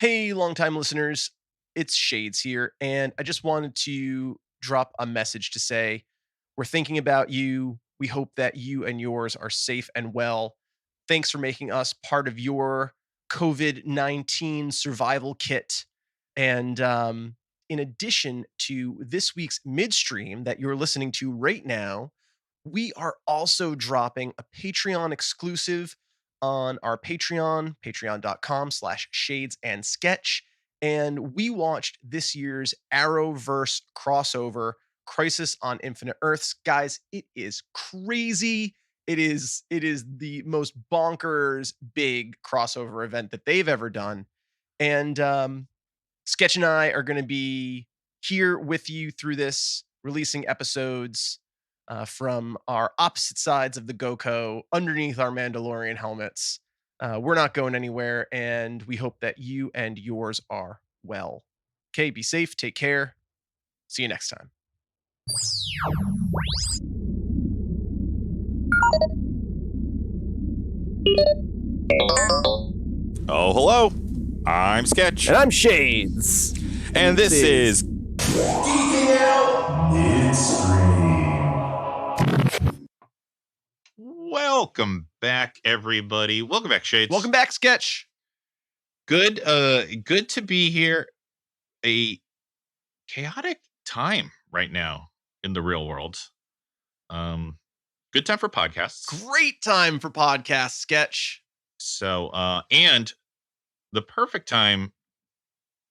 Hey, longtime listeners, it's Shades here, and I just wanted to drop a message to say we're thinking about you. We hope that you and yours are safe and well. Thanks for making us part of your COVID-19 survival kit. And in addition to this week's midstream that you're listening to right now, we are also dropping a Patreon exclusive on our Patreon, patreon.com/shades and sketch. And we watched this year's Arrowverse crossover, Crisis on Infinite Earths. Guys, it is crazy. It is the most bonkers big crossover event that they've ever done. And Sketch and I are going to be here with you through this, releasing episodes from our opposite sides of the GOCO underneath our Mandalorian helmets. We're not going anywhere, and we hope that you and yours are well. Okay, be safe, take care. See you next time. Oh, hello. I'm Sketch. And I'm Shades. And this is Geeking Out Midstream. Welcome back, everybody. Welcome back, Shades. Welcome back, Sketch. Good to be here. A chaotic time right now in the real world. Good time for podcasts. Great time for podcasts, Sketch. So, and the perfect time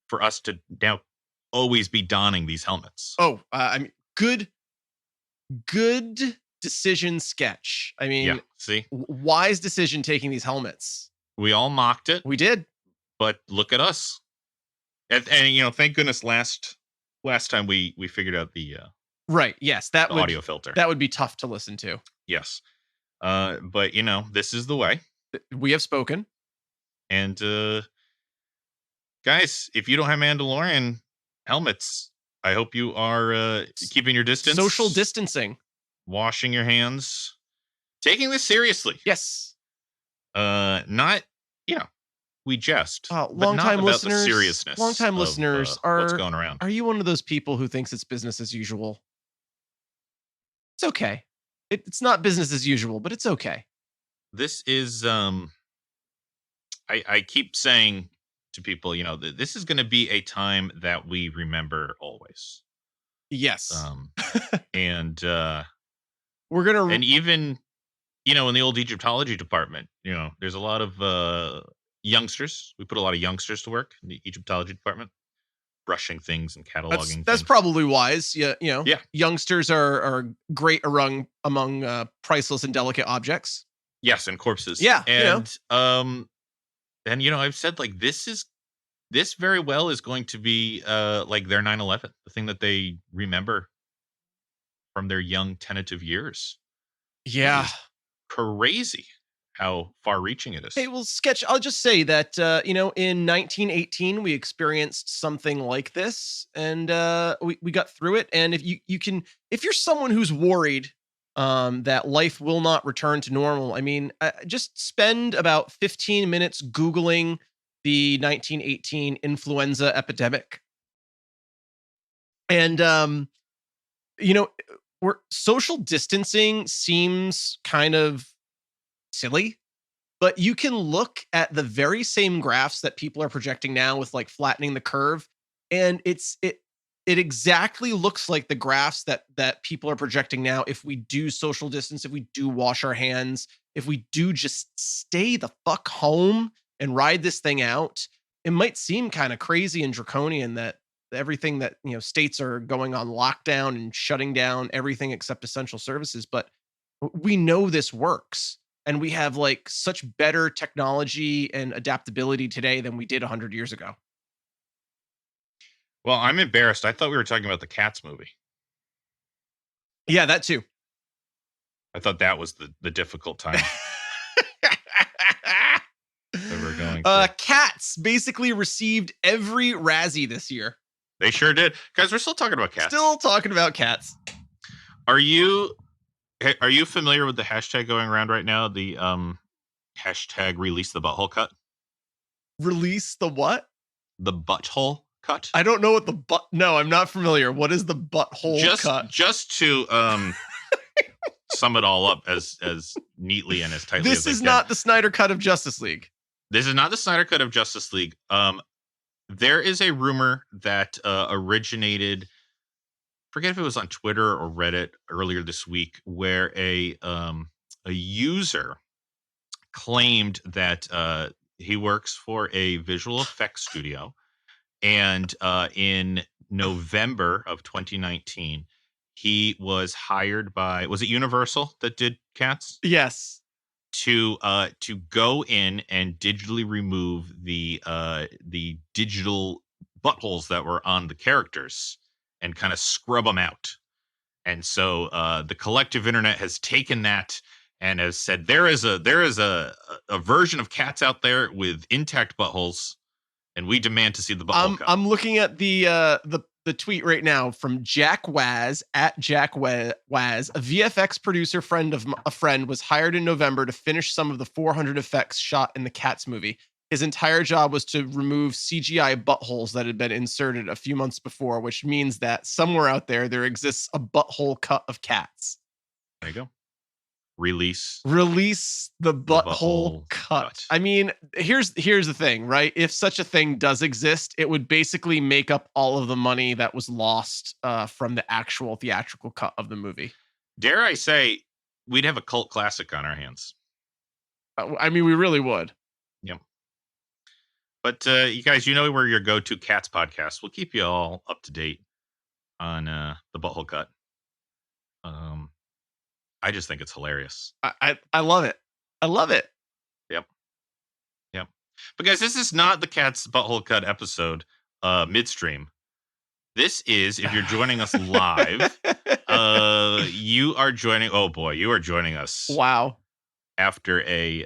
for us to now always be donning these helmets. Oh, I mean, good decision, Sketch. I mean, Yeah, see? wise decision taking these helmets. We all mocked it, We did. but look at us. And you know, thank goodness last time we figured out the Right. Yes, that would audio filter. that would be tough to listen to. Yes. But you know, this is the way. We have spoken. And guys, if you don't have Mandalorian helmets, I hope you are keeping your distance, Social distancing. washing your hands, taking this seriously. Yes. Not, you know, we jest. but not Longtime about listeners. the seriousness. Longtime of, listeners what's are going around. Are you one of those people who thinks it's business as usual? It's okay. It's not business as usual, but it's okay. This is I keep saying to people, you know, this is going to be a time that we remember always. Yes. And We're gonna and even, you know, in the old Egyptology department, you know, there's a lot of youngsters. We put a lot of youngsters to work in the Egyptology department, brushing things and cataloging. that's things. probably wise. Yeah, you know. Yeah. Youngsters are great among priceless and delicate objects. Yes, and corpses. Yeah, you know. And you know, I've said, like, this very well is going to be like their 9/11, the thing that they remember from their young tentative years. Yeah. Crazy how far-reaching it is. Hey, well, Sketch, I'll just say that, you know, in 1918, we experienced something like this, and we got through it. And if if you're someone who's worried that life will not return to normal, I mean, just spend about 15 minutes Googling the 1918 influenza epidemic. And, you know, social distancing seems kind of silly, but you can look at the very same graphs that people are projecting now with like flattening the curve, and it exactly looks like the graphs that people are projecting now. If we do social distance, if we do wash our hands, if we do just stay the fuck home and ride this thing out, it might seem kind of crazy and draconian that everything that, you know, states are going on lockdown and shutting down everything except essential services, but we know this works. And we have like such better technology and adaptability today than we did 100 years ago. Well, I'm embarrassed. I thought we were talking about the Cats movie. Yeah, that too. I thought that was the difficult time that we're going through. Cats basically received every Razzie this year. They sure did. Guys, we're still talking about cats. Still talking about cats. Are you familiar with the hashtag going around right now? The hashtag release the butthole cut. Release the what? the butthole cut. I don't know what no, I'm not familiar. What is the butthole cut? Just to sum it all up as neatly and as tightly This as I is can. not the Snyder cut of Justice League. This is not the Snyder cut of Justice League. There is a rumor that originated, forget if it was on Twitter or Reddit earlier this week, where a user claimed that he works for a visual effects studio, and in November of 2019, he was hired by, was it Universal that did Cats? Yes. To go in and digitally remove the digital buttholes that were on the characters and kind of scrub them out. And so the collective internet has taken that and has said there is a version of Cats out there with intact buttholes, and we demand to see the butthole cut. I'm looking at the tweet right now from Jack Waz at Jack Waz. A VFX producer friend of a friend was hired in November to finish some of the 400 effects shot in the Cats movie. His entire job was to remove CGI buttholes that had been inserted a few months before, which means that somewhere out there exists a butthole cut of Cats. There you go. Release the butthole cut. I mean, here's the thing, right? If such a thing does exist, it would basically make up all of the money that was lost from the actual theatrical cut of the movie. Dare I say, we'd have a cult classic on our hands. I mean, we really would. Yep. But you guys, we're your go-to Cats podcast. We'll keep you all up to date on the butthole cut. I just think it's hilarious. I love it. I love it. Yep. But guys, this is not the Cats butthole cut episode midstream. This is, if you're joining us live, you are joining us. Wow. After a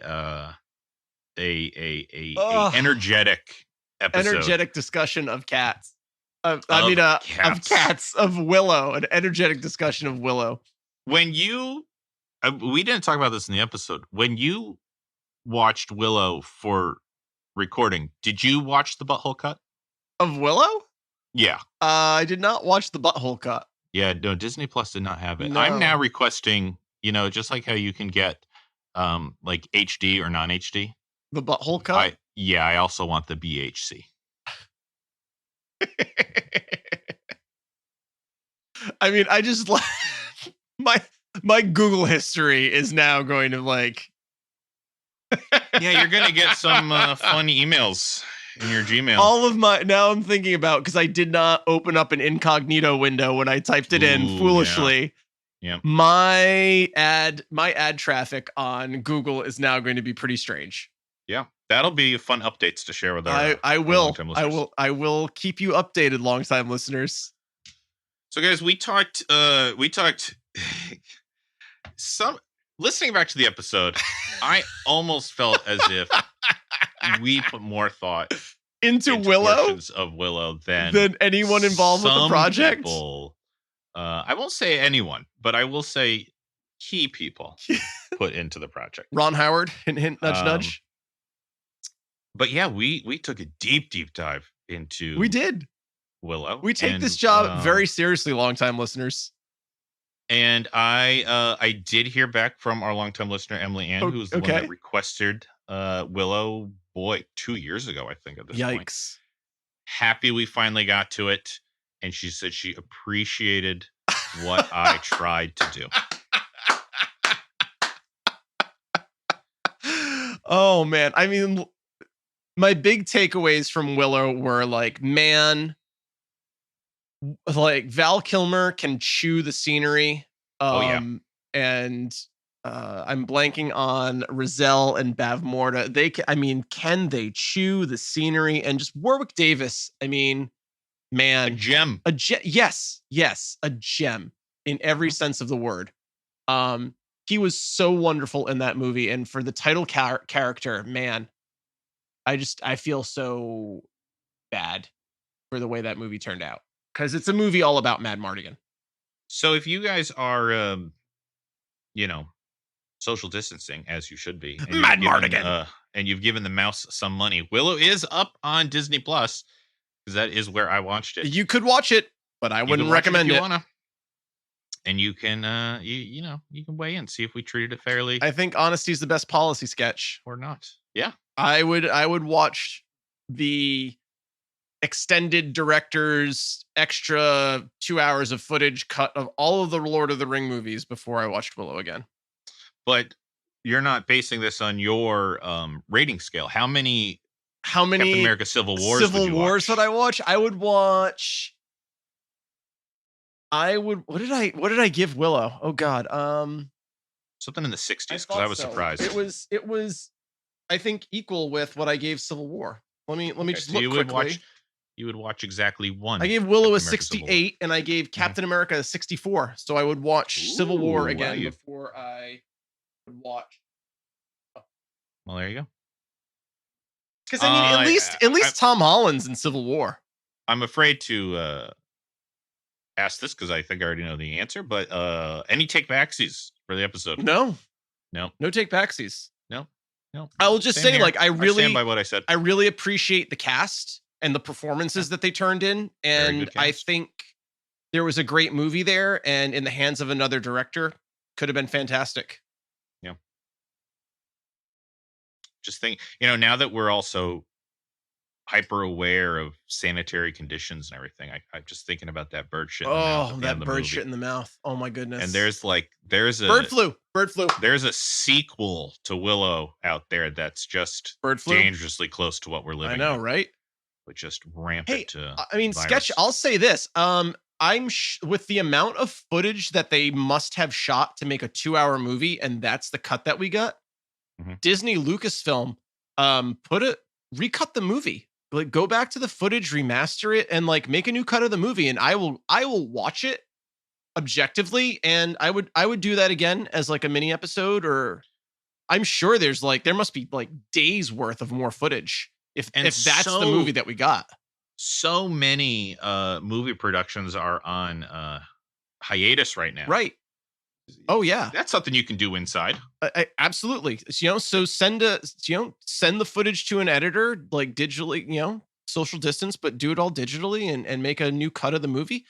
energetic episode. Energetic discussion of Cats. Of Willow. An energetic discussion of Willow. When you, we didn't talk about this in the episode. When you watched Willow for recording, did you watch the butthole cut of Willow? Yeah. I did not watch the butthole cut. Yeah, no, Disney Plus did not have it. No. I'm now requesting, just like how you can get like HD or non-HD. The butthole cut? I also want the BHC. I mean, I just like my Google history is now going to like. Yeah, you're gonna get some fun emails in your Gmail. All of now I'm thinking about, because I did not open up an incognito window when I typed it in foolishly. Yeah. My ad traffic on Google is now going to be pretty strange. Yeah, that'll be fun updates to share with our. I will keep you updated, longtime listeners. So, guys, we talked. Some listening back to the episode, I almost felt as if we put more thought into Willow portions of Willow than anyone involved with the project. People, I won't say anyone, but I will say key people put into the project. Ron Howard, hint, hint, nudge, nudge. But yeah, we took a deep dive into. We did. Willow. We take this job very seriously, longtime listeners. And I did hear back from our longtime listener Emily Ann, who was the one that requested Willow 2 years ago, I think, at this point. Yikes. Happy we finally got to it. And she said she appreciated what I tried to do. Oh, man. I mean, my big takeaways from Willow were like, man, like Val Kilmer can chew the scenery. And I'm blanking on Rizal and Bavmorda. Can they chew the scenery? And just Warwick Davis, I mean, man, a gem. Yes, a gem in every sense of the word. He was so wonderful in that movie, and for the title character, man, I feel so bad for the way that movie turned out, because it's a movie all about Mad Mardigan. So if you guys are, social distancing, as you should be, Mad Mardigan, and you've given the mouse some money, Willow is up on Disney Plus. because that is where I watched it. You could watch it, but I You wouldn't can watch recommend if you it. wanna. And you can, you can weigh in, see if we treated it fairly I think honesty is the best policy, Sketch. or not. Yeah. I would watch the extended director's extra 2 hours of footage cut of all of the Lord of the Ring movies before I watched Willow again. But you're not basing this on your rating scale. How many Captain America Civil Wars would you watch? would I watch? I would watch. What did I give Willow? Oh God. Something in the 60s, because I thought was so. surprised. It was I think equal with what I gave Civil War. Let me just so look you would quickly. You would watch exactly one. I gave Willow a Captain America Civil War. 68 and I gave Captain America a 64. So I would watch Civil War Ooh, wow, again you- before I would watch. Well, there you go. Because I mean, at least Tom Holland's in Civil War. I'm afraid to ask this because I think I already know the answer. But any take backsies for the episode? No No. take backsies. No. I will just Same say, here. like, I stand by what I said. I really appreciate the cast and the performances that they turned in, and good I cast. think there was a great movie there, and in the hands of another director, could have been fantastic. Yeah. Just think, now that we're also hyper aware of sanitary conditions and everything, I'm just thinking about that bird shit. In the mouth at the end of the bird movie. shit in the mouth. Oh my goodness. And there's a bird flu. There's a sequel to Willow out there that's just Bird flu. dangerously close to what we're living. I know, in, right? with just rampant. I mean, virus. Sketch. I'll say this. I'm with the amount of footage that they must have shot to make a 2-hour movie, and that's the cut that we got. Mhm. Disney Lucasfilm, recut the movie. Like, go back to the footage, remaster it, and like make a new cut of the movie. And I will watch it objectively, and I would do that again as like a mini episode. Or I'm sure there must be like days worth of more footage if that's the movie that we got. So many movie productions are on hiatus right now. Right. Oh yeah. That's something you can do inside. Absolutely. So send the footage to an editor, like digitally, social distance, but do it all digitally and make a new cut of the movie.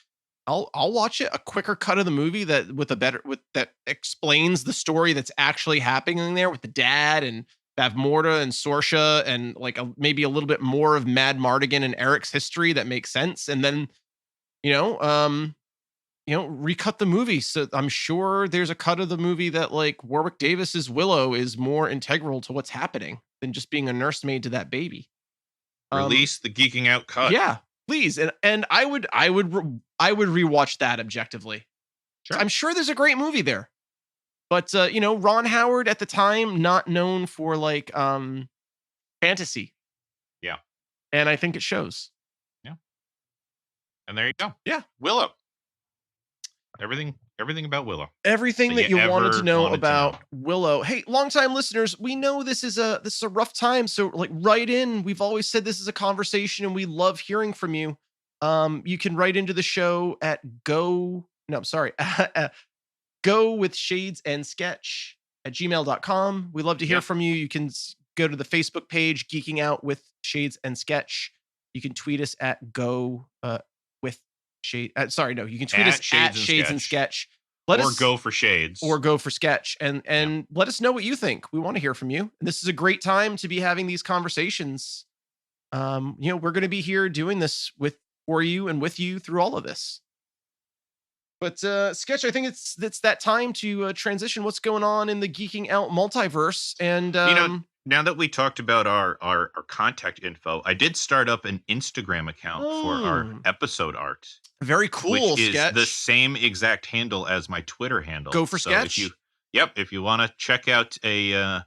I'll watch it, a quicker cut of the movie that explains the story that's actually happening there with the dad and Bavmorda and Sorsha and like maybe a little bit more of Mad Mardigan and Eric's history that makes sense. And then, recut the movie. So I'm sure there's a cut of the movie that like Warwick Davis's Willow is more integral to what's happening than just being a nursemaid to that baby. Release the Geeking Out cut. Yeah, please. And I would rewatch that objectively. Sure. I'm sure there's a great movie there. But Ron Howard at the time, not known for like fantasy. Yeah. And I think it shows. Yeah. And there you go. Yeah. Willow. Everything about Willow. Everything that you wanted to know wanted to about know. Willow. Hey, longtime listeners, we know this is a rough time. So like write in. We've always said this is a conversation and we love hearing from you. You can write into the show at go with shades and sketch at gmail.com. We love to hear from you. You can go to the Facebook page, Geeking Out with Shades and Sketch. You can tweet us at go with shade. You can tweet us at Shades and Sketch. Go for Shades. Or go for Sketch. And let us know what you think. We want to hear from you. And this is a great time to be having these conversations. We're going to be here doing this for you and with you through all of this. But Sketch, I think it's that time to transition what's going on in the Geeking Out multiverse. And now that we talked about our contact info, I did start up an Instagram account for our episode art. Very cool, which is Sketch. the same exact handle as my Twitter handle. Go for Sketch. If you want to check out a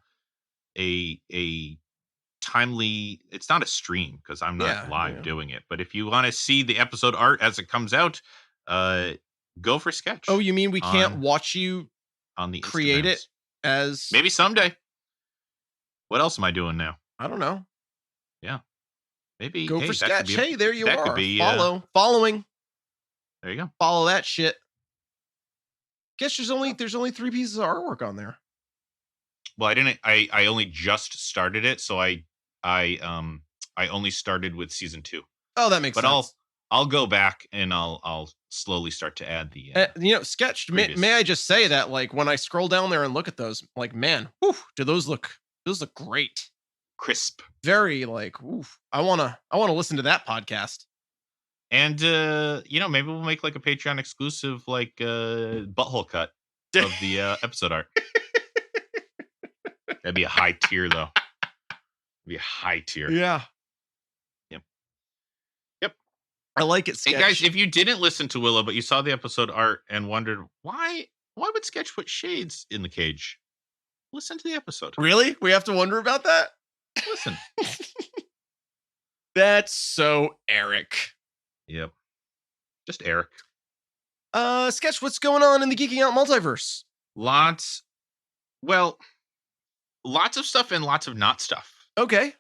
timely, it's not a stream because I'm not live doing it, but if you want to see the episode art as it comes out, go for Sketch. Oh, you mean we can't watch you on the create Instagrams. it as maybe someday? What else am I doing now? I don't know. Yeah, maybe go for Sketch. Hey, there you that are. Could be, Following. There you go. Follow that shit. Guess there's only 3 pieces of artwork on there. Well, I didn't. I only just started it, so I only started with season 2. Oh, that makes But sense. I'll go back and I'll slowly start to add the Sketched. May previous I just say that, episodes. like, when I scroll down there and look at those, like, man, whew, do those look great? crisp. Very like, oof. I wanna listen to that podcast. And maybe we'll make like a Patreon exclusive like butthole cut of the episode art. That'd be a high tier though. Be a high tier. Yeah, Yep. Yep. I like it Hey guys, sketched. if you didn't listen to Willow but you saw the episode art and wondered why would Sketch put shades in the cage? Listen to the episode. Really? We have to wonder about that? Listen. That's so Eric. Yep. Just Eric. Sketch, what's going on in the Geeking Out multiverse? Lots of stuff and lots of not stuff. Okay.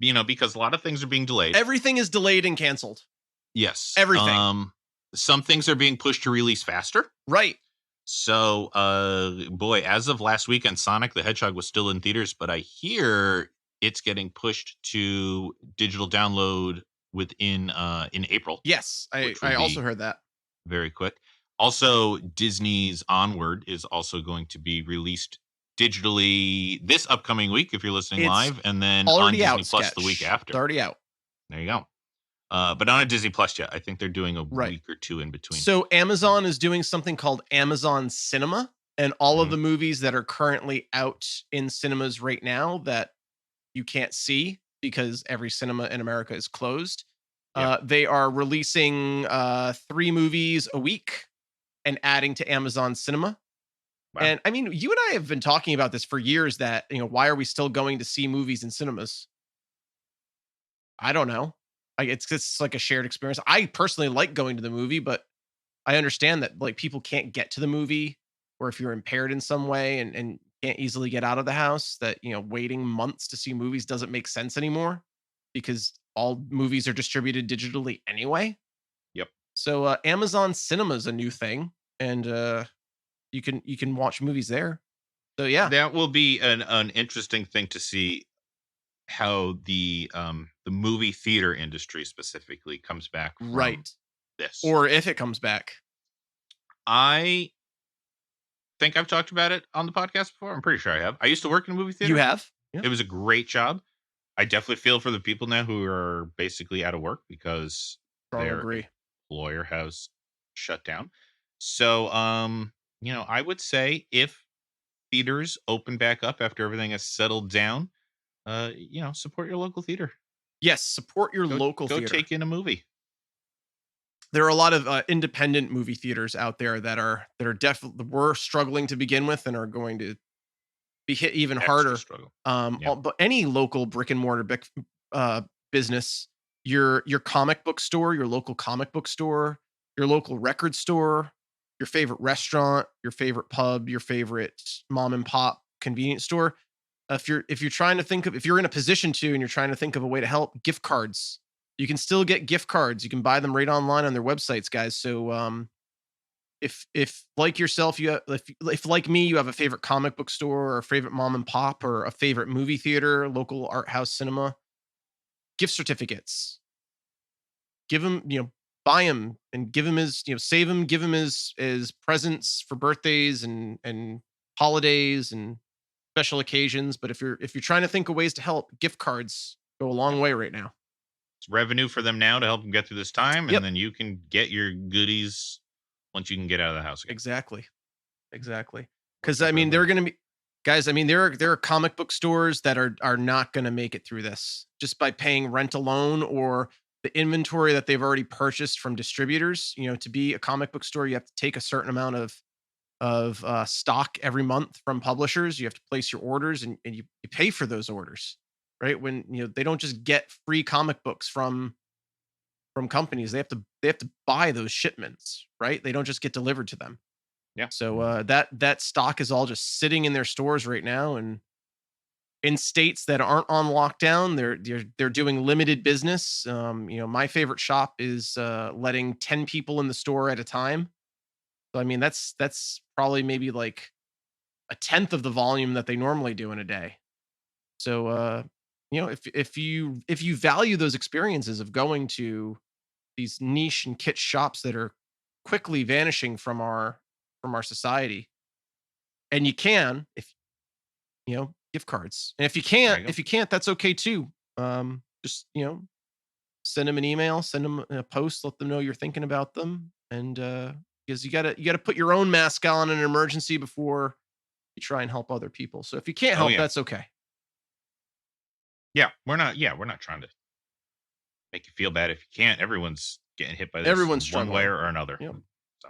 Because a lot of things are being delayed. Everything is delayed and canceled. Yes. Everything. Some things are being pushed to release faster. Right. So, as of last weekend, Sonic the Hedgehog was still in theaters, but I hear it's getting pushed to digital download within in April. Yes, I will also be heard that. very quick. Also, Disney's Onward is also going to be released digitally this upcoming week if you're listening It's live, and then on Already Disney out. Plus Sketch. the week after. It's already out. There you go. But not on Disney Plus yet. I think they're doing a Right. week or two in between. So Amazon is doing something called Amazon Cinema, and all of Mhm. the movies that are currently out in cinemas right now that you can't see because every cinema in America is closed. Yeah. They are releasing 3 movies a week and adding to Amazon Cinema. Wow. And I mean, you and I have been talking about this for years that, why are we still going to see movies in cinemas? I don't know. It's like a shared experience. I personally like going to the movie, but I understand that like people can't get to the movie, or if you're impaired in some way and can't easily get out of the house, that waiting months to see movies doesn't make sense anymore because all movies are distributed digitally anyway. Yep. So Amazon Cinema is a new thing, and you can watch movies there. So yeah, That will be an interesting thing to see how the movie theater industry specifically comes back from right. this. Or if it comes back. I think I've talked about it on the podcast before. I'm pretty sure I have. I used to work in a movie theater. You have? Yeah. It was a great job. I definitely feel for the people now who are basically out of work because Strong their agree. employer has shut down. So, I would say if theaters open back up after everything has settled down, support your local theater. Yes, support your local go theater. take in a movie. There are a lot of independent movie theaters out there that are definitely were struggling to begin with and are going to be hit even Extra harder. struggle. But any local brick and mortar business, your comic book store, your local comic book store, your local record store, your favorite restaurant, your favorite pub, your favorite mom and pop convenience store. If you're trying to think of, if you're in a position to and you're trying to think of a way to help, gift cards. You can still get gift cards. You can buy them right online on their websites, guys. So if like yourself, if like me, you have a favorite comic book store or a favorite mom and pop or a favorite movie theater, local art house cinema, gift certificates. Give them, buy them and give them as, save them, give them as presents for birthdays and holidays and special occasions. But if you're trying to think of ways to help, gift cards go a long way right now. It's revenue for them now to help them get through this time, and Yep. then you can get your goodies once you can get out of the house again. Exactly. Because I mean, they're going to be guys. I mean, there are comic book stores that are not going to make it through this just by paying rent alone or the inventory that they've already purchased from distributors. To be a comic book store, you have to take a certain amount of stock every month from publishers. You have to place your orders and you pay for those orders, right? When they don't just get free comic books from companies. They have to buy those shipments, right? They don't just get delivered to them. Yeah. So that stock is all just sitting in their stores right now, and in states that aren't on lockdown, they're doing limited business. My favorite shop is letting 10 people in the store at a time. So I mean, that's probably maybe like a tenth of the volume that they normally do in a day. So if you value those experiences of going to these niche and kit shops that are quickly vanishing from our society, and you can, if gift cards, and There you go. if you can't, that's okay too. Just send them an email, send them a post, let them know you're thinking about them, and because you gotta put your own mask on in an emergency before you try and help other people. So if you can't Oh help, yeah, that's okay. yeah. We're not trying to make you feel bad if you can't. Everyone's getting hit by this Everyone's in one way struggling. or another. Yep. So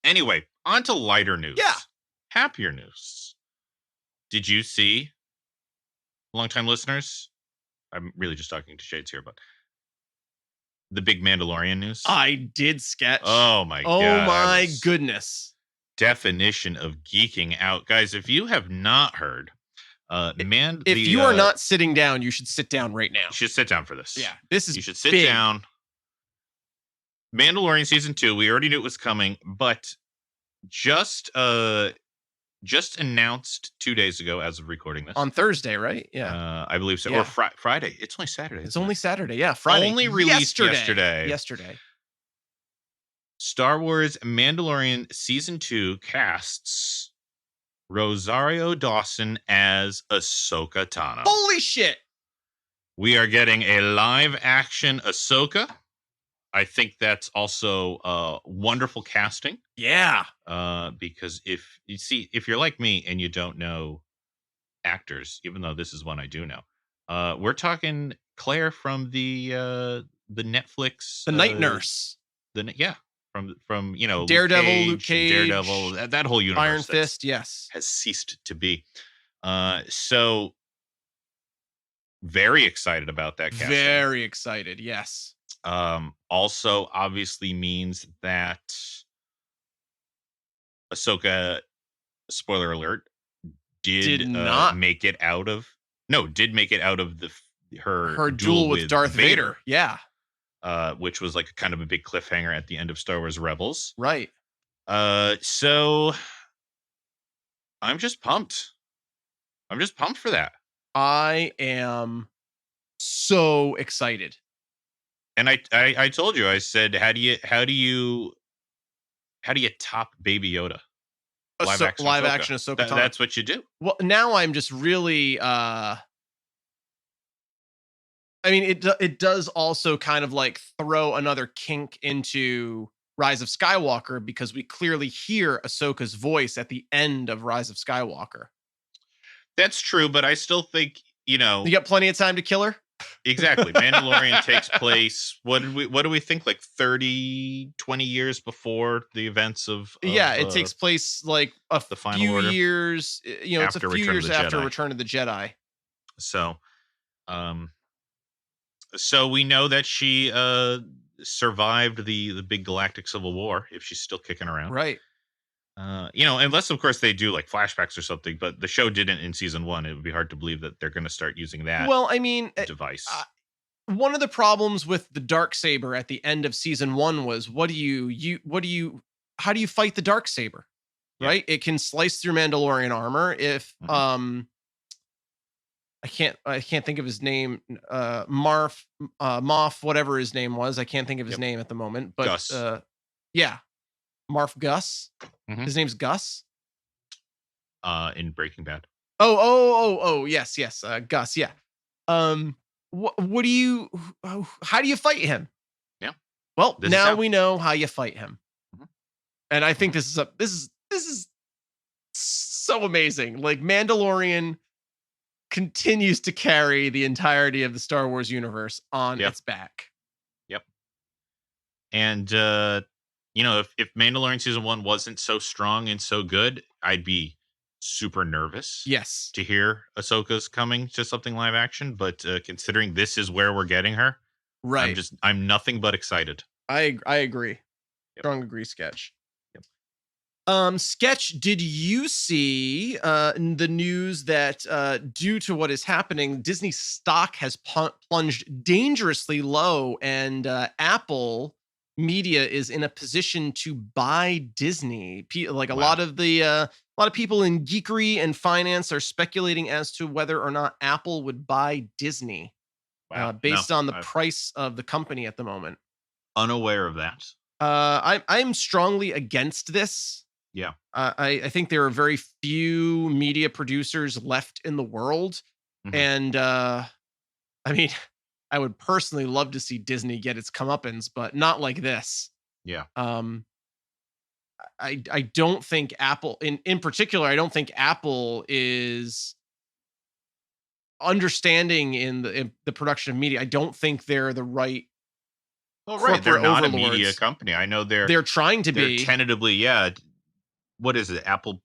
anyway, on to lighter Yeah. news, happier news. Did you see, longtime listeners? I'm really just talking to Shades here, but the big Mandalorian news. I did sketch. Oh my Oh god! my goodness. Definition of geeking out, guys. If you have not heard, If you are not sitting down, you should sit down right now. you should sit down for this. Yeah, this is You should sit big. down. Mandalorian season 2. We already knew it was coming, but just announced 2 days ago, as of recording this, On Thursday, right? Yeah. I believe so, Yeah. or Friday. It's only Saturday. It's isn't only it? Saturday. Yeah, Friday. Only released yesterday. Yesterday. Star Wars Mandalorian season 2 casts Rosario Dawson as Ahsoka Tano. Holy shit. We are getting a live action Ahsoka. I think that's also wonderful casting. Yeah. Because if you're like me and you don't know actors, even though this is one I do know, we're talking Claire from the Netflix, The Night Nurse. from Daredevil, Luke Cage, Daredevil, that whole universe. Iron Fist, yes. Has ceased to be. So very excited about that casting. Very excited, yes. Also obviously means that Ahsoka, spoiler alert, did not make it out of her duel with Darth Vader. Yeah. Which was like kind of a big cliffhanger at the end of Star Wars Rebels. Right. So I'm just pumped. I'm just pumped for that. I am so excited. And I told you, I said, how do you top Baby Yoda? Live action Ahsoka Tano. That's what you do. Well, now I'm just really I mean, it does also kind of like throw another kink into Rise of Skywalker, because we clearly hear Ahsoka's voice at the end of Rise of Skywalker. That's true, but I still think, you got plenty of time to kill her. Exactly. Mandalorian takes place, what do we think, like 20 years before the events of it takes place like a few Order. Years, it's a few years after Return of the Jedi. So we know that she survived the big galactic civil war, if she's still kicking around. Right. Unless of course they do like flashbacks or something, but the show didn't in season 1. It would be hard to believe that they're going to start using that. Well, I mean, device. One of the problems with the Darksaber at the end of season 1 was how do you fight the Darksaber? Right? It can slice through Mandalorian armor. If I can't think of his name, Moff, whatever his name was. I can't think of his name at the moment, but Gus. Marf Gus. Mhm. His name's Gus. In Breaking Bad. Oh, yes, Gus, yeah. What do you, how do you fight him? Yeah. Well, now we know how you fight him. Mhm. And I think this is so amazing. Like, Mandalorian continues to carry the entirety of the Star Wars universe on its back. Yep. And if Mandalorian season 1 wasn't so strong and so good, I'd be super nervous. Yes. To hear Ahsoka's coming to something live action, but considering this is where we're getting her, right? I'm nothing but excited. I agree. Yep. Strong agree, Sketch. Yep. Sketch, did you see in the news that due to what is happening, Disney stock has plunged dangerously low, and Apple media is in a position to buy Disney. Like a Wow. lot of people in geekery and finance are speculating as to whether or not Apple would buy Disney, Wow. No, based on the I'm price of the company at the moment. unaware of that. I'm strongly against this. Yeah. I think there are very few media producers left in the world, Mhm. and I mean, I would personally love to see Disney get its comeuppance, but not like this. Yeah. Um, I don't think Apple, in particular, I don't think Apple is understanding in the production of media. I don't think they're the right Well, right. They're corporate not a media overlords. company. I know They're trying to they're be tentatively, yeah. What is it? Apple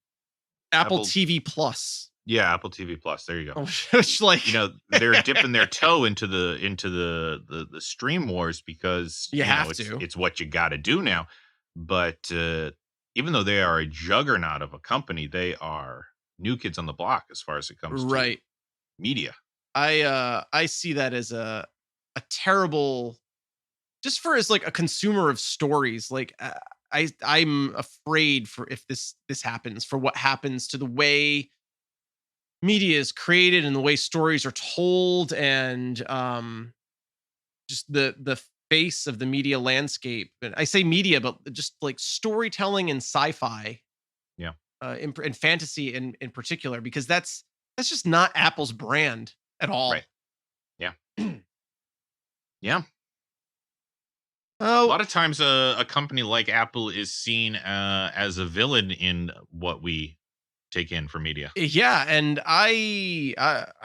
Apple TV Plus. Yeah, Apple TV Plus. There you go. Which, like, They're dipping their toe into the stream wars because You have it's to. it's what you got to do now. But even though they are a juggernaut of a company, they are new kids on the block as far as it comes to right. media. I see that as a terrible, just for as like a consumer of stories. Like, I'm afraid for if this happens, for what happens to the way media is created and the way stories are told, and just the face of the media landscape. And I say media, but just like storytelling and sci-fi, Yeah. and fantasy in particular, because that's just not Apple's brand at all. Right. Yeah. Yeah. A Oh, lot of times a company like Apple is seen as a villain in what we take in for media. yeah, and I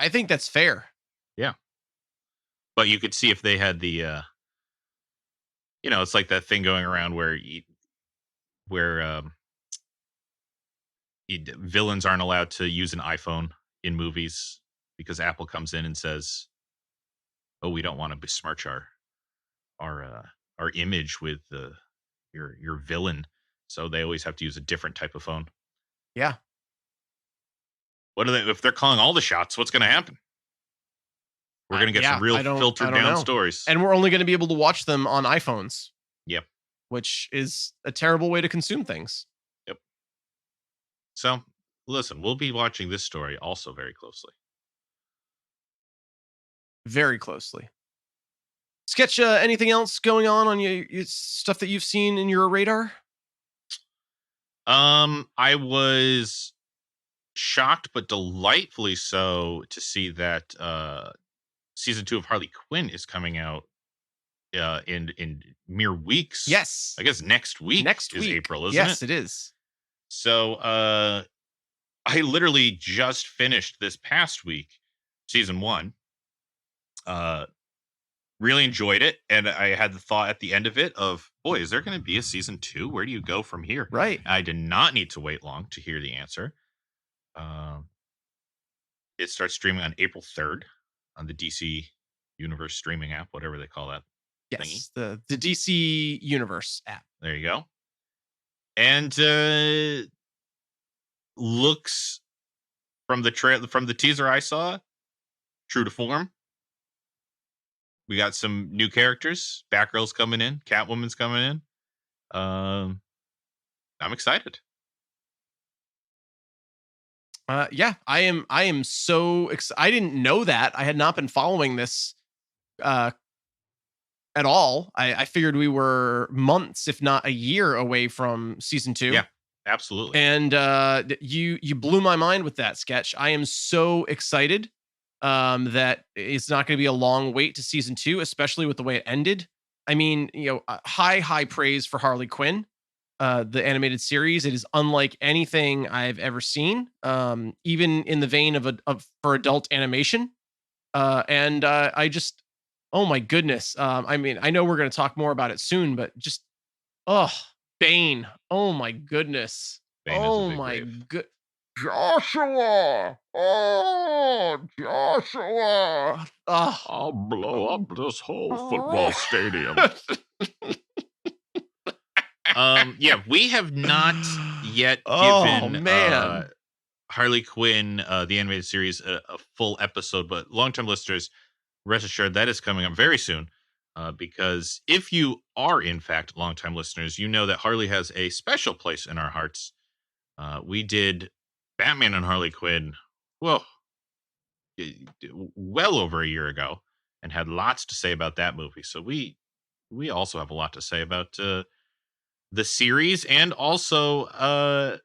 think that's fair. Yeah. But you could see if they had the it's like that thing going around where villains aren't allowed to use an iPhone in movies because Apple comes in and says, "Oh, we don't want to besmirch our image with your villain." So they always have to use a different type of phone. Yeah. What are they if they're calling all the shots, what's going to happen? We're going to get some real I filtered don't down know. stories. And we're only going to be able to watch them on iPhones. Yep. Which is a terrible way to consume things. Yep. So, listen, we'll be watching this story also very closely. Very closely. Sketch, anything else going on your stuff that you've seen in your radar? I was shocked but delightfully so to see that season 2 of Harley Quinn is coming out in mere weeks. Yes. I guess next week is April, isn't it? Yes, it is. So I literally just finished this past week season 1. Really enjoyed it, and I had the thought at the end of it of, boy, is there going to be a season 2? Where do you go from here? Right. I did not need to wait long to hear the answer. It starts streaming on April 3rd on the DC Universe streaming app, whatever they call that. Yes, the DC Universe app. There you go. And looks from the teaser I saw, true to form. We got some new characters. Batgirl's coming in. Catwoman's coming in. I'm excited. Yeah, I am so excited. I didn't know that. I had not been following this at all. I figured we were months, if not a year, away from season 2. Yeah, absolutely. And you blew my mind with that, Sketch. I am so excited that it's not going to be a long wait to season 2, especially with the way it ended. I mean, high praise for Harley Quinn, the animated series. It is unlike anything I've ever seen, even in the vein of for adult animation. And I just, oh my goodness. I mean, I know we're going to talk more about it soon, but just, Bane. Oh my goodness. Bane oh is a big my rave. good. Joshua! Oh, Joshua! I'll blow up this whole football stadium. Yeah, we have not yet given Harley Quinn, the animated series, a full episode, but long-term listeners, rest assured that is coming up very soon. because if you are, in fact, longtime listeners, you know that Harley has a special place in our hearts. We did Batman and Harley Quinn, whoa, well over a year ago, and had lots to say about that movie. So we also have a lot to say about the series, and also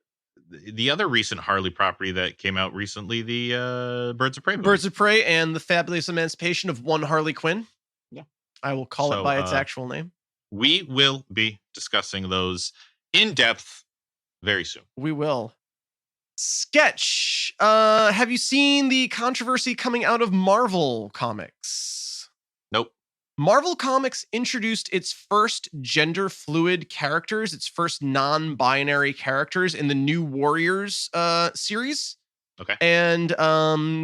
the other recent Harley property that came out recently, the Birds of Prey movie. Birds of Prey and the Fabulous Emancipation of One Harley Quinn. Yeah. I will call it by its actual name. We will be discussing those in depth very soon. We will. Sketch. Have you seen the controversy coming out of Marvel Comics? Nope. Marvel Comics introduced its first gender fluid characters, its first non-binary characters in the New Warriors series. Okay. And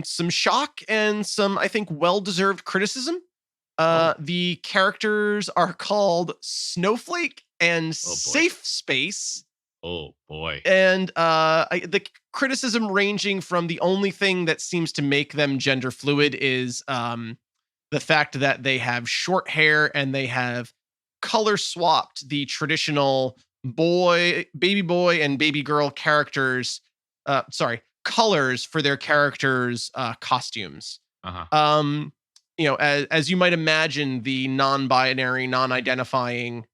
some shock and some, I think, well-deserved criticism. The characters are called Snowflake and Safe Space. Oh boy. And the criticism ranging from the only thing that seems to make them gender fluid is the fact that they have short hair and they have color swapped the traditional baby boy and baby girl characters. Colors for their characters' costumes. Uh-huh. As you might imagine, the non-binary, non-identifying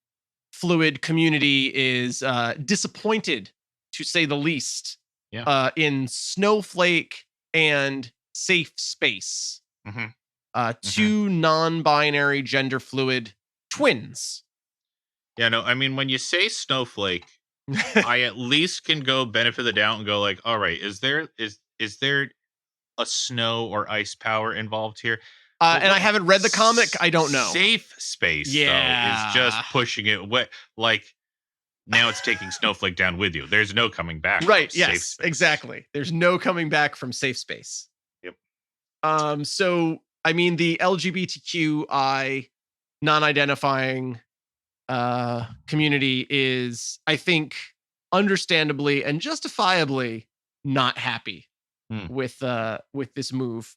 fluid community is disappointed, to say the least, in Snowflake and Safe Space. Mm-hmm. Two non-binary gender fluid twins. Yeah, no, I mean, when you say Snowflake, I at least can go benefit of the doubt and go like, all right, is there a snow or ice power involved here? And I haven't read the comic. I don't know. Safe Space, though, is just pushing it away. Like, now it's taking Snowflake down with you. There's no coming back. Right, yes, exactly. There's no coming back from Safe Space. Yep. So, I mean, the LGBTQI non-identifying community is, I think, understandably and justifiably not happy with this move.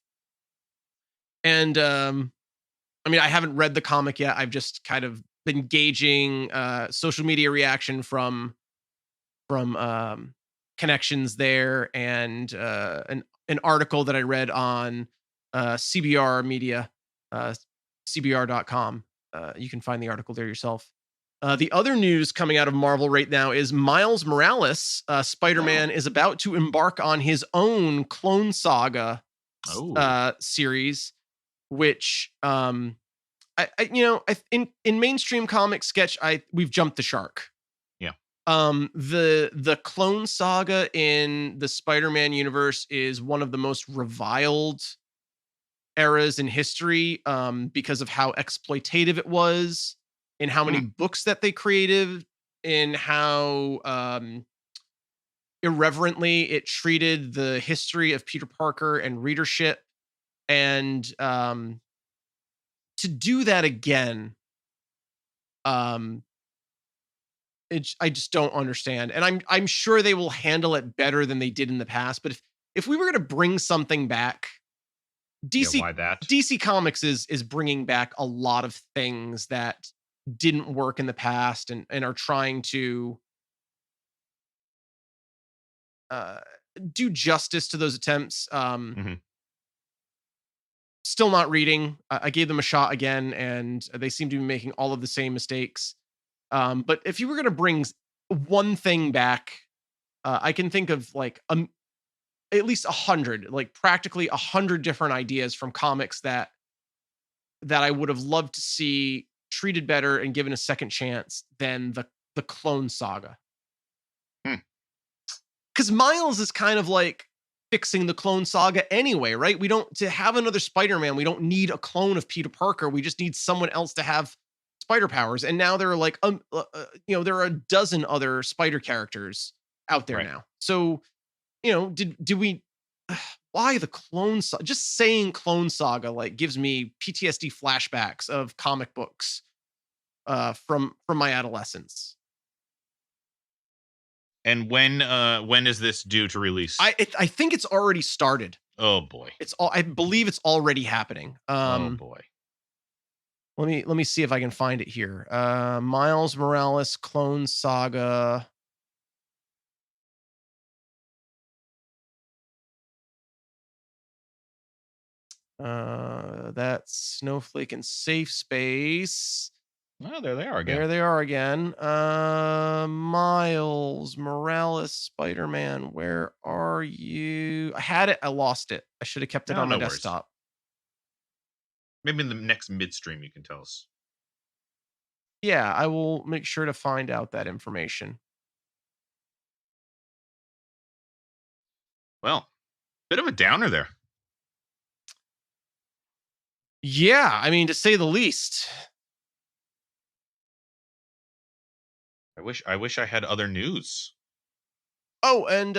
And I mean, I haven't read the comic yet. I've just kind of been gauging social media reaction from connections there, and an article that I read on CBR Media, CBR.com. You can find the article there yourself. The other news coming out of Marvel right now is Miles Morales, Spider-Man, is about to embark on his own Clone Saga series, which in mainstream comic sketch, we've jumped the shark. Yeah. The Clone Saga in the Spider-Man universe is one of the most reviled eras in history, because of how exploitative it was, in how many books that they created, in how irreverently it treated the history of Peter Parker and readership. And to do that again, I just don't understand. And I'm sure they will handle it better than they did in the past. But if we were going to bring something back, DC Comics is bringing back a lot of things that didn't work in the past, and are trying to do justice to those attempts. Still not reading. I gave them a shot again, and they seem to be making all of the same mistakes. But if you were going to bring one thing back, I can think of like at least 100, like practically 100 different ideas from comics that I would have loved to see treated better and given a second chance than the Clone Saga. Because Miles is kind of like fixing the Clone Saga anyway, right? To have another Spider-Man, we don't need a clone of Peter Parker. We just need someone else to have spider powers. And now there are like, there are a dozen other spider characters out there now. So, did we, why the Clone Saga? Just saying Clone Saga like gives me PTSD flashbacks of comic books from my adolescence. And when is this due to release? I think it's already started. Oh boy. I believe it's already happening. Oh boy. Let me see if I can find it here. Miles Morales Clone Saga. That's Snowflake and Safe Space. Oh, there they are again. There they are again. Miles Morales Spider-Man, where are you? I had it, I lost it. I should have kept it No, on my no worries. desktop. Maybe in the next midstream you can tell us. Yeah, I will make sure to find out that information. Well, bit of a downer there. Yeah, I mean, to say the least. I wish I had other news. Oh, and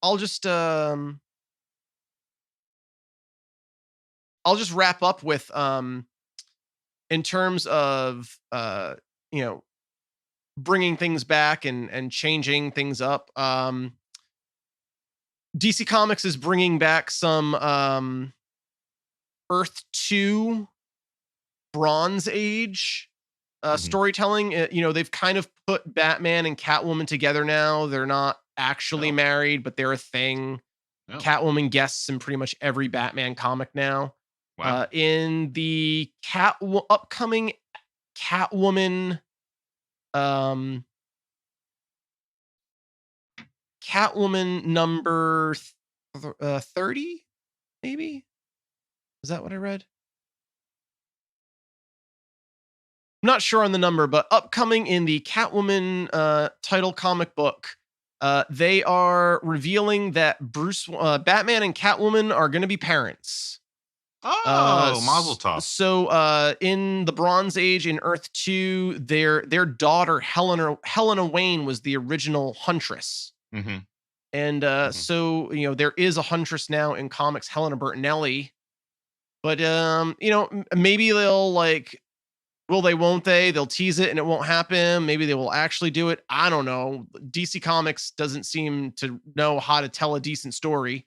I'll just um I'll just wrap up with in terms of you know, bringing things back and changing things up. DC Comics is bringing back some Earth 2 Bronze Age storytelling. They've kind of put Batman and Catwoman together now. They're not actually Oh. married, but they're a thing. Oh, Catwoman guests in pretty much every Batman comic now. wow. In the upcoming Catwoman, um, Catwoman number 30, maybe? Is that what I read? I'm not sure on the number, but upcoming in the Catwoman title comic book, they are revealing that Batman and Catwoman are going to be parents. Oh, Mazel Tov. So in the Bronze Age in Earth 2, their daughter Helena Wayne was the original Huntress. Mm-hmm. And so there is a Huntress now in comics, Helena Bertinelli. But maybe they'll will they, won't they? They'll tease it and it won't happen. Maybe they will actually do it. I don't know. DC Comics doesn't seem to know how to tell a decent story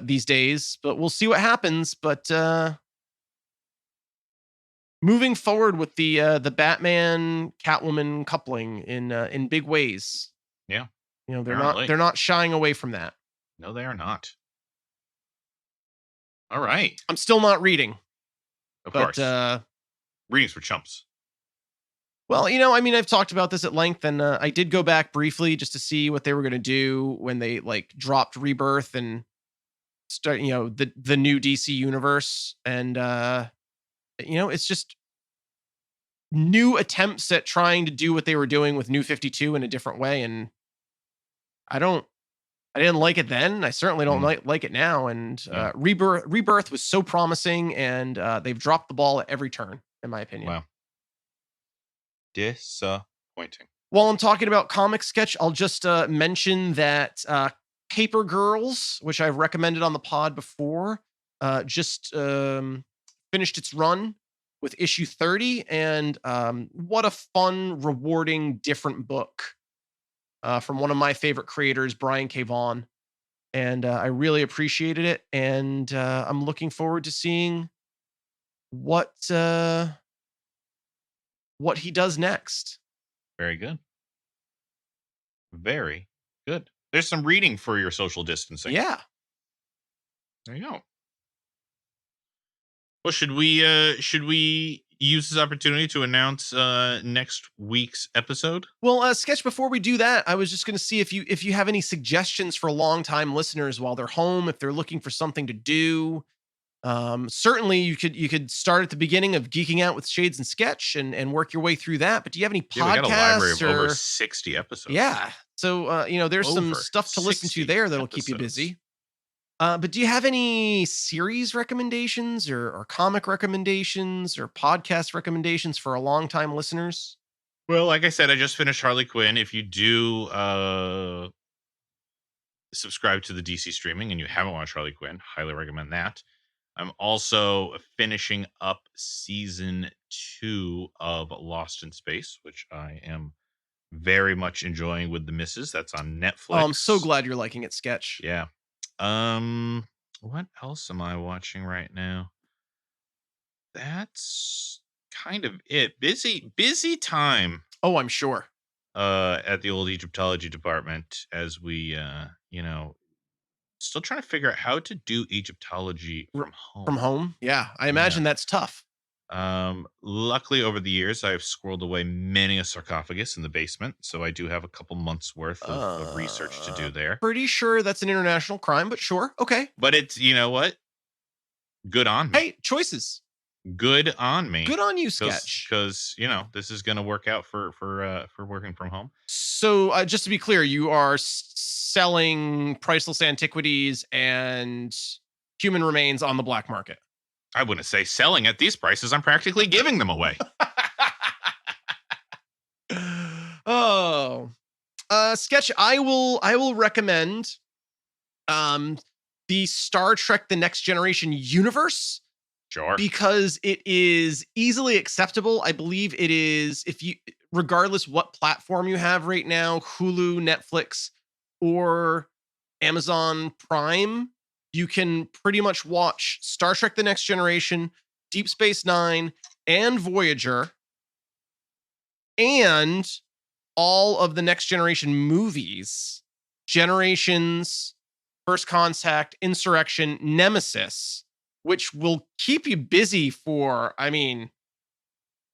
these days, but we'll see what happens. But moving forward with the Batman Catwoman coupling in big ways. Yeah. They're not shying away from that. No, they are not. All right. I'm still not reading. Of but course. Readings for chumps. Well, I mean, I've talked about this at length, and I did go back briefly just to see what they were going to do when they dropped Rebirth and start, the new DC universe, and it's just new attempts at trying to do what they were doing with New 52 in a different way, and I didn't like it then. I certainly don't like it now. And Rebirth was so promising, and they've dropped the ball at every turn, in my opinion. Wow. Disappointing. While I'm talking about Comic Sketch, I'll just mention that Paper Girls, which I've recommended on the pod before, just finished its run with issue 30. And what a fun, rewarding, different book from one of my favorite creators, Brian K. Vaughan. And I really appreciated it. And I'm looking forward to seeing what he does next. Very good. Very good. There's some reading for your social distancing. Yeah. There you go. Well, should we use this opportunity to announce next week's episode? Well, Sketch, before we do that, I was just going to see if you have any suggestions for longtime listeners while they're home, if they're looking for something to do. Certainly you could start at the beginning of Geeking Out with Shades and Sketch and work your way through that. But do you have any podcasts? We got a library of over 60 episodes. Yeah. So, there's some stuff to listen to there that'll keep you busy. But do you have any series recommendations or comic recommendations or podcast recommendations for our longtime listeners? Well, like I said, I just finished Harley Quinn. If you do subscribe to the DC streaming and you haven't watched Harley Quinn, highly recommend that. I'm also finishing up season 2 of Lost in Space, which I am very much enjoying with the missus. That's on Netflix. Oh, I'm so glad you're liking it, Sketch. Yeah. What else am I watching right now? that's kind of it. Busy time Oh, I'm sure. at the old Egyptology department as we still trying to figure out how to do Egyptology R- from from home. home. Yeah, I Yeah. imagine that's tough. Luckily over the years I've squirreled away many a sarcophagus in the basement, so I do have a couple months worth of research to do there. Pretty sure that's an international crime, but sure. Okay. But it's, you know what? Good on me. Hey, choices. Good on me. Good on you, Sketch. Because this is going to work out for working from home. So, just to be clear, you are selling priceless antiquities and human remains on the black market. I wouldn't say selling at these prices. I'm practically giving them away. Oh, Sketch. I will recommend the Star Trek: The Next Generation universe. Sure. Because it is easily acceptable. I believe it is, if you, regardless what platform you have right now, Hulu, Netflix, or Amazon Prime, you can pretty much watch Star Trek: The Next Generation, Deep Space Nine, and Voyager, and all of the Next Generation movies, Generations, First Contact, Insurrection, Nemesis, which will keep you busy for, I mean,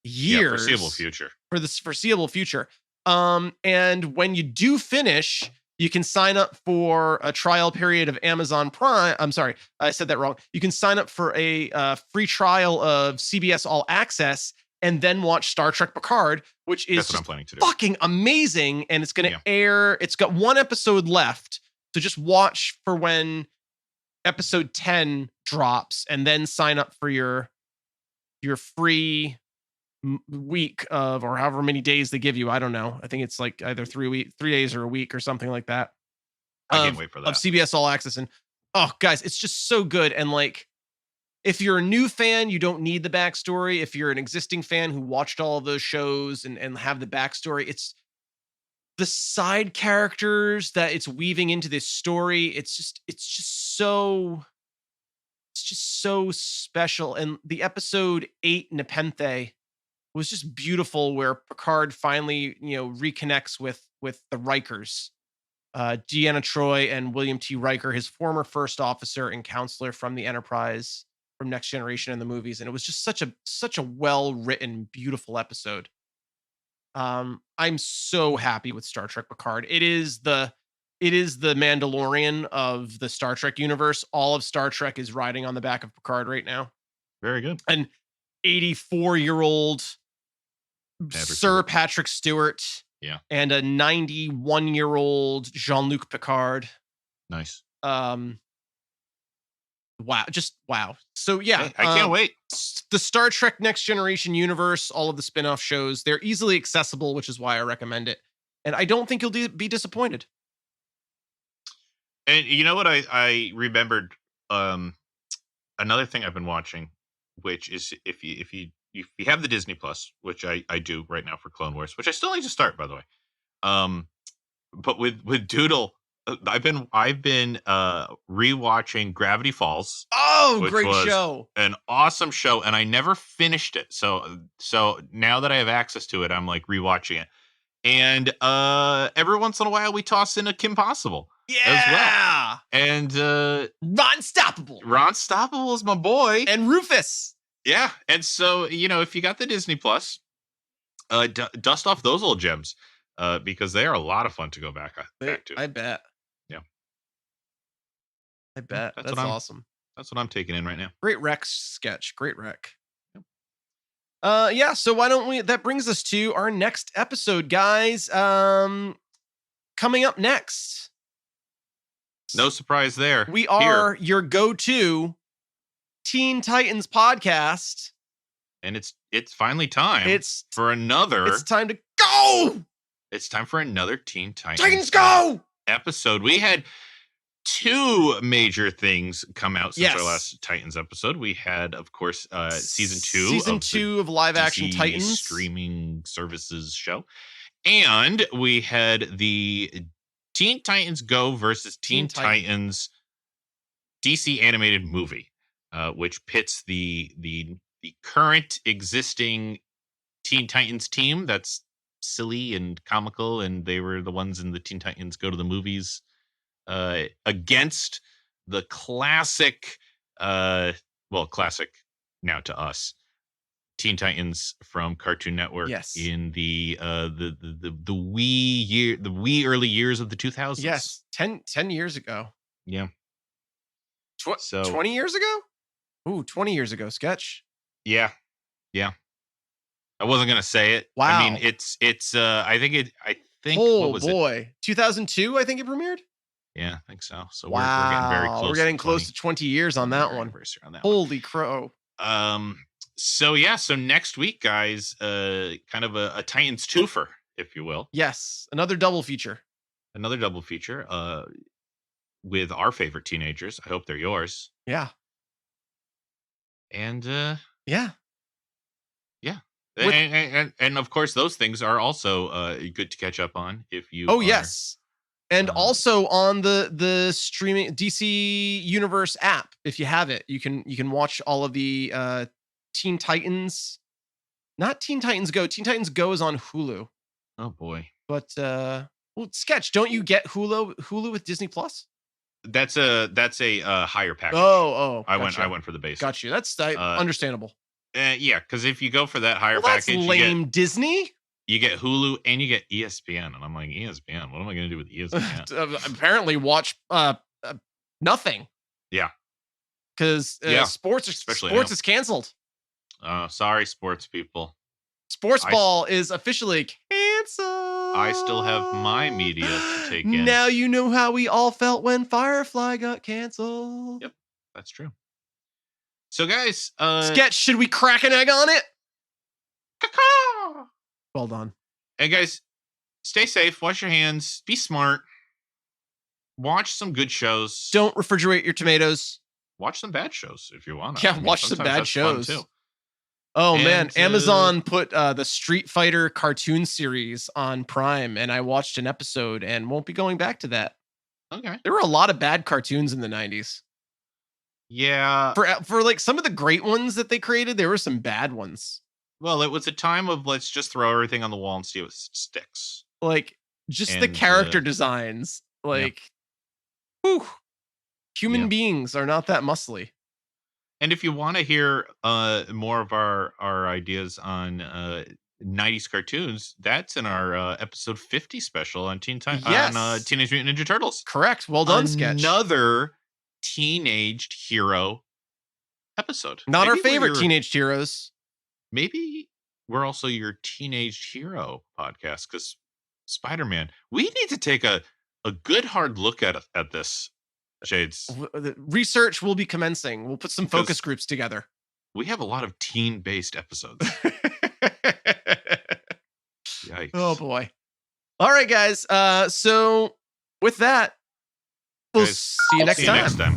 years. Foreseeable future. For this foreseeable future. And when you do finish, you can sign up for a trial period of Amazon Prime. I'm sorry, I said that wrong. You can sign up for a free trial of CBS All Access and then watch Star Trek Picard, which is That's what I'm planning to do. fucking amazing. And it's going to air. It's got one episode left. So just watch for when episode 10 drops and then sign up for your free week of, or however many days they give you. I don't know. I think it's like either 3 days or a week or something like that. I can't wait for that. Of CBS All Access. And oh, guys, it's just so good. And like, if you're a new fan, you don't need the backstory. If you're an existing fan who watched all of those shows and have the backstory, it's the side characters that it's weaving into this story. It's just so special. And the episode 8, Nepenthe, was just beautiful, where Picard finally, reconnects with the Rikers, Deanna Troi and William T. Riker, his former first officer and counselor from the Enterprise, from Next Generation in the movies. And it was just such a well-written, beautiful episode. I'm so happy with Star Trek Picard. It is the Mandalorian of the Star Trek universe. All of Star Trek is riding on the back of Picard right now. Very good. An 84-year-old Sir Patrick Stewart. Yeah. And a 91-year-old Jean-Luc Picard. Nice. Wow. Just wow. So yeah. I can't wait. The Star Trek Next Generation universe, all of the spin-off shows, they're easily accessible, which is why I recommend it. And I don't think you'll be disappointed. And you know what I remembered? Another thing I've been watching, which is if you have the Disney Plus, which I do right now for Clone Wars, which I still need to start, by the way. But with Doodle, I've been rewatching Gravity Falls. Oh, great show. An awesome show, and I never finished it. So now that I have access to it, I'm like rewatching it. And every once in a while we toss in a Kim Possible. Yeah. As well. And Ron Stoppable is my boy. And Rufus. Yeah. And so, if you got the Disney Plus, dust off those old gems. Because they are a lot of fun to go back to. I bet. Yeah. I bet. That's awesome. That's what I'm taking in right now. Great rec sketch. Great rec. Yeah, so why don't that brings us to our next episode, guys. Coming up next. No surprise there. We are your go-to Teen Titans podcast. And it's finally time. It's time to go. It's time for another Teen Titans Go episode. We had two major things come out since our last Titans episode. We had, of course, season two of live action Titans streaming services show. And we had the Teen Titans Go versus Teen Titans DC animated movie, which pits the the current existing Teen Titans team that's silly and comical, and they were the ones in the Teen Titans Go to the Movies against the classic, classic now to us, Teen Titans from Cartoon Network in the wee early years of the 2000s. Yes, 10 years ago. Yeah. 20 years ago? Ooh, 20 years ago, Sketch. Yeah. I wasn't gonna say it. Wow. I mean, it's. I think. Oh what was boy, 2002. I think it premiered. Yeah, I think so. So wow, we're getting very close. We're getting close to 20 years on that one. Holy crow. So next week, guys, kind of a Titans twofer, if you will. Yes, another double feature. With our favorite teenagers. I hope they're yours. Yeah. And yeah. And of course, those things are also good to catch up on if you. Oh yes, and also on the streaming DC Universe app. If you have it, you can watch all of the Teen Titans. Not Teen Titans Go. Teen Titans Go is on Hulu. Oh boy. But Sketch, don't you get Hulu with Disney Plus? That's a higher package. Oh, gotcha. I went for the base. Got you. That's understandable. Yeah, because if you go for that higher that's package, lame. Disney. You get Hulu and you get ESPN, and I'm like, ESPN. What am I going to do with ESPN? Apparently, watch nothing. Yeah, because sports is canceled. Sorry, sports people. Sports ball is officially canceled. I still have my media to take in. Now you know how we all felt when Firefly got canceled. Yep, that's true. So, guys, Sketch, should we crack an egg on it? Caw-caw! Well done. And guys, stay safe. Wash your hands. Be smart. Watch some good shows. Don't refrigerate your tomatoes. Watch some bad shows if you want to. Yeah, watch some bad shows too. Oh man, Amazon put the Street Fighter cartoon series on Prime, and I watched an episode and won't be going back to that. Okay. There were a lot of bad cartoons in the 90s. Yeah. For like some of the great ones that they created, there were some bad ones. Well, it was a time of let's just throw everything on the wall and see what sticks. Like just the character designs. Like, whew, human beings are not that muscly. And if you want to hear more of our ideas on 90s cartoons, that's in our episode 50 special on Teenage Mutant Ninja Turtles. Correct. Well done, Sketch. Another teenaged hero episode. Not maybe our favorite teenaged heroes. Maybe we're also your teenaged hero podcast, because Spider-Man, we need to take a good hard look at this, Shades. The research will be commencing. We'll put some focus groups together. We have a lot of teen-based episodes. Yikes. Oh boy. All right, guys. So with that, we'll see you next time.